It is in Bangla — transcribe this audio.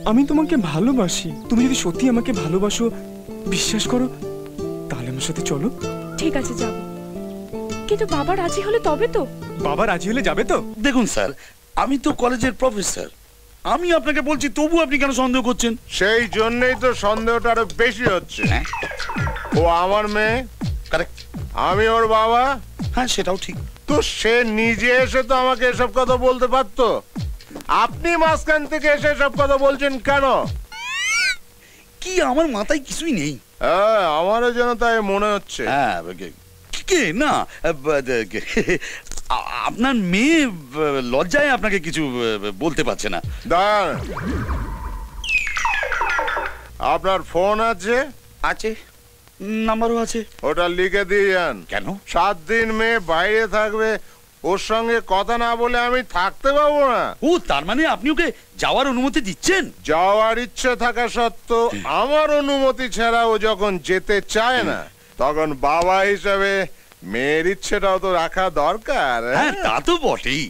আমি তোমাকে ভালোবাসি। তুমি যদি সত্যি আমাকে ভালোবাসো, বিশ্বাস করো, তাহলে আমার সাথে চলো। ঠিক আছে, যাব, কিন্তু বাবা রাজি হলে তবে তো। বাবা রাজি হলে যাবে তো? দেখুন স্যার, আমি তো কলেজের প্রফেসর, আমি আপনাকে বলছি, তবু আপনি কেন সন্দেহ করছেন? সেই জন্যই তো সন্দেহটা আরো বেশি হচ্ছে। ও আমার মেয়ে, কারেক্ট। আমি ওর বাবা। হ্যাঁ, সেটাও ঠিক। তো সে নিজে এসে তো আমাকে এসব কথা বলতে পারতো। আপনি মাঝখান থেকে এসে সব কথা বলছেন কেন? কি আমার মাথায় কিছুই নেই। হ্যাঁ, আমারও যেন তাই মনে হচ্ছে। হ্যাঁ, কে না, আপনার মেয়ে লজ্জায় আপনাকে কিছু বলতে পারছে না। দাঁড়ান, আপনার ফোন আছে? আছে, নাম্বারও আছে। ওটা লিখে দিয়ে যান। কেন? 7 দিন মেয়ে বাইরে থাকবে, ওর সঙ্গে কথা না বলে আমি থাকতে পারবো না। ও, তার মানে আপনি ওকে যাওয়ার অনুমতি দিচ্ছেন? যাওয়ার ইচ্ছে থাকা সত্ত্বেও আমার অনুমতি ছাড়া ও যখন যেতে চায় না, তখন বাবা হিসাবে মেয়ের ইচ্ছেটাও তো রাখা দরকার। হ্যাঁ, তা তো বটেই।